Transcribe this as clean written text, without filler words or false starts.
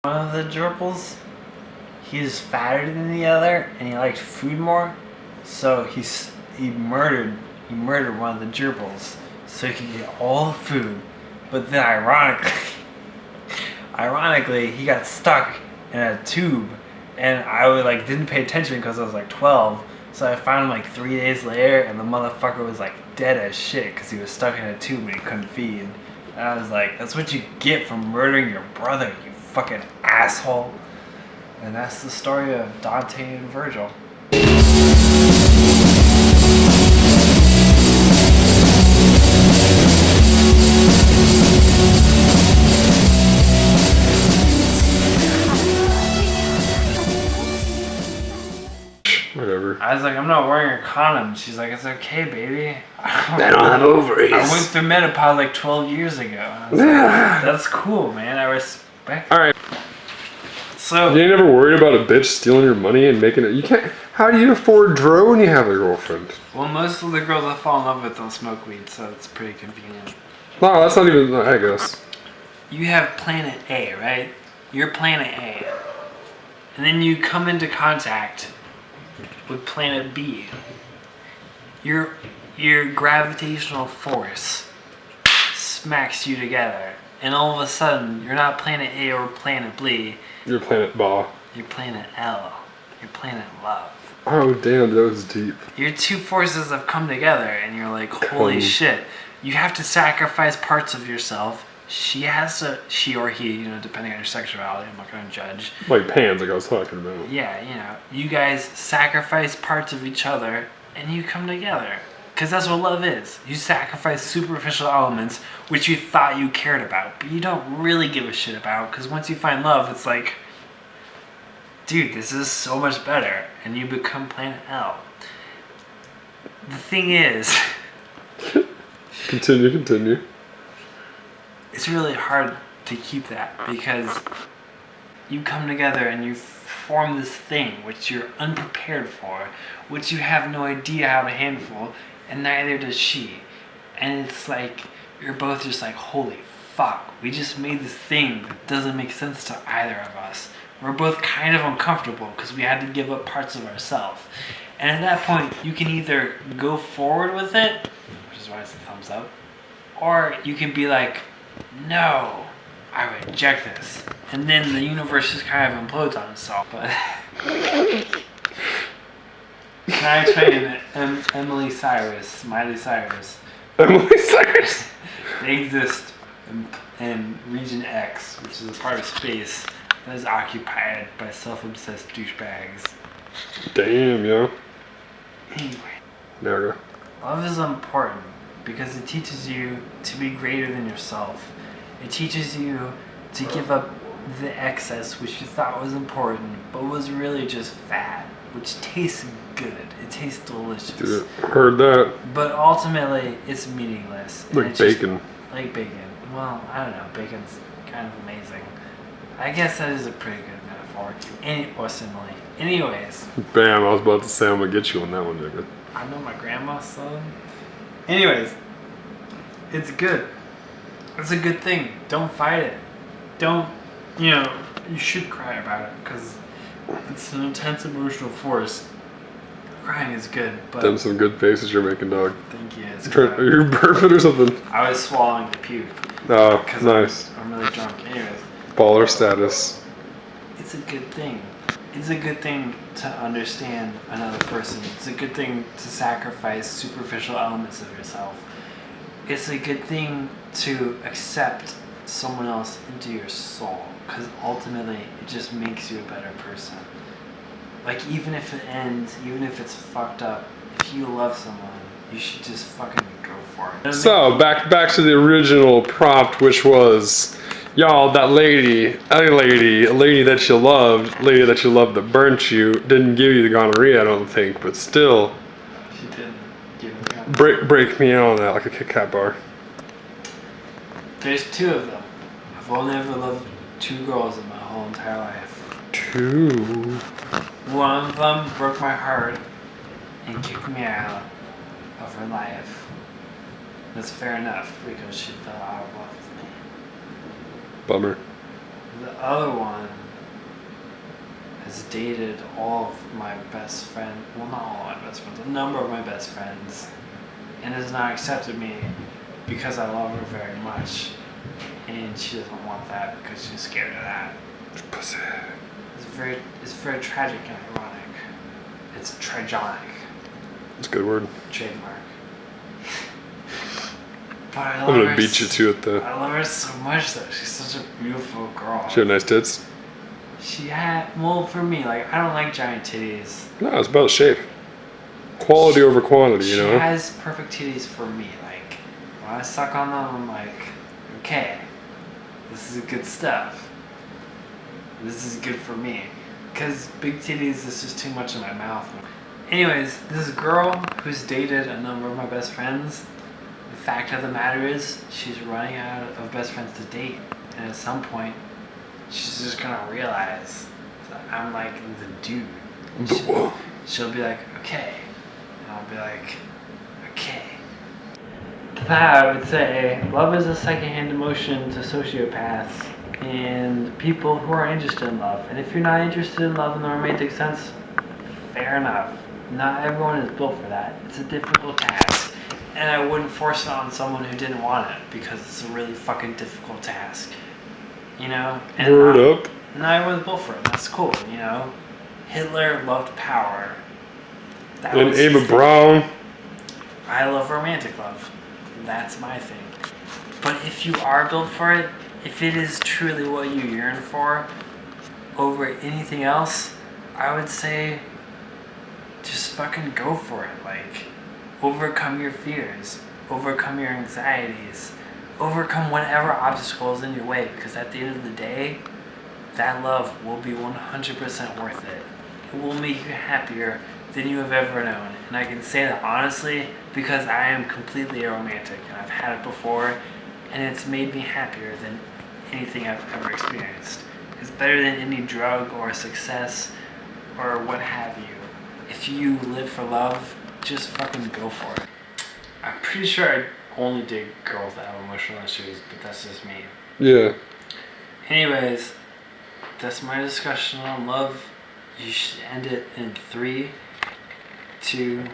One of the gerbils, he's fatter than the other, and he liked food more, so he murdered one of the gerbils so he could get all the food. But then ironically, he got stuck in a tube, and I didn't pay attention because I was 12. So I found him 3 days later, and the motherfucker was dead as shit because he was stuck in a tube and he couldn't feed. And I was like, that's what you get from murdering your brother, you fucking asshole. And that's the story of Dante and Virgil. Whatever. I was like, I'm not wearing a condom. She's like, it's okay, baby. I don't have ovaries. I went through menopause 12 years ago. I was like, that's cool, man. I respect it. Alright. So you ain't never worried about a bitch stealing your money and making it. You can't. How do you afford dro when you have a girlfriend? Well, most of the girls I fall in love with don't smoke weed, so it's pretty convenient. No, that's not even. I guess. You have planet A, right? You're planet A. And then you come into contact with planet B. Your gravitational force smacks you together, and all of a sudden, you're not planet A or planet B. You're planet Ba. You're planet L. You're planet love. Oh damn, that was deep. Your two forces have come together, and you're like, holy shit. You have to sacrifice parts of yourself. She or he, depending on your sexuality, I'm not going to judge. Like Pans, like I was talking about. Yeah, you guys sacrifice parts of each other, and you come together. Because that's what love is. You sacrifice superficial elements, which you thought you cared about, but you don't really give a shit about, because once you find love, it's like, dude, this is so much better, and you become planet L. The thing is... Continue. It's really hard to keep that because you come together and you form this thing which you're unprepared for, which you have no idea how to handle, and neither does she. And it's like, you're both just like, holy fuck, we just made this thing that doesn't make sense to either of us. We're both kind of uncomfortable because we had to give up parts of ourselves. And at that point, you can either go forward with it, which is why it's a thumbs up, or you can be like, no, I reject this. And then the universe just kind of implodes on itself. But can I explain it? Miley Cyrus. Emily Cyrus. They exist in Region X, which is a part of space that is occupied by self-obsessed douchebags. Damn, yo. Anyway. There we go. Love is important because it teaches you to be greater than yourself. It teaches you to give up the excess which you thought was important, but was really just fat, which tastes good. It tastes delicious. Dude, heard that. But ultimately, it's meaningless. Like bacon. Like bacon. Well, I don't know. Bacon's kind of amazing. I guess that is a pretty good metaphor. Or simile. Anyways. Bam, I was about to say I'm gonna get you on that one, nigga. I know my grandma's son. Anyways. It's good. It's a good thing. Don't fight it. Don't, you should cry about it because it's an intense emotional force. Crying is good, but... Them some good faces you're making, dog. Thank you. Are you burping or something? I was swallowing the puke. Oh, nice. I'm really drunk. Anyways. Baller status. It's a good thing. It's a good thing to understand another person. It's a good thing to sacrifice superficial elements of yourself. It's a good thing to accept someone else into your soul, because ultimately it just makes you a better person. Like, even if it ends, even if it's fucked up, if you love someone, you should just fucking go for it. So, back to the original prompt, which was, y'all, that lady that you loved that burnt you, didn't give you the gonorrhea, I don't think, but still. She didn't give me gonorrhea. Break me out on that like a Kit Kat bar. There's two of them. I've only ever loved two girls in my whole entire life. Two? One of them broke my heart and kicked me out of her life. That's fair enough because she fell out of love with me. Bummer. The other one has dated all of my best friends. Well, not all of my best friends. A number of my best friends, and has not accepted me because I love her very much, and she doesn't want that because she's scared of that. Pussy. It's very tragic and ironic. It's tragonic. That's a good word. Trademark. But I love I'm her. gonna beat you to it though. I love her so much though. She's such a beautiful girl. She had nice tits. She had, well, for me, like, I don't like giant titties. No, it's about shape. Quality over quantity, you know? She has perfect titties for me. Like, when I suck on them, I'm like, okay, this is good stuff. This is good for me. Because big titties is just too much in my mouth. Anyways, this girl who's dated a number of my best friends, the fact of the matter is, she's running out of best friends to date. And at some point, she's just gonna realize that I'm like the dude. She'll be like, okay. And I'll be like, okay. That I would say, love is a secondhand emotion to sociopaths and people who are interested in love. And if you're not interested in love in the romantic sense, fair enough. Not everyone is built for that. It's a difficult task. And I wouldn't force it on someone who didn't want it because it's a really fucking difficult task. You know? And Word up. not everyone's built for it. That's cool, you know? Hitler loved power. That And was Ava his Brown. thing. I love romantic love. That's my thing. But if you are built for it, if it is truly what you yearn for over anything else, I would say just fucking go for it. Like, overcome your fears, overcome your anxieties, overcome whatever obstacles in your way, because at the end of the day, that love will be 100% worth it. It will make you happier than you have ever known. And I can say that honestly because I am completely aromantic and I've had it before, and it's made me happier than anything I've ever experienced. It's better than any drug or success or what have you. If you live for love, just fucking go for it. I'm pretty sure I only date girls that have emotional issues, but that's just me. Yeah. Anyways, that's my discussion on love. You should end it in 3, 2,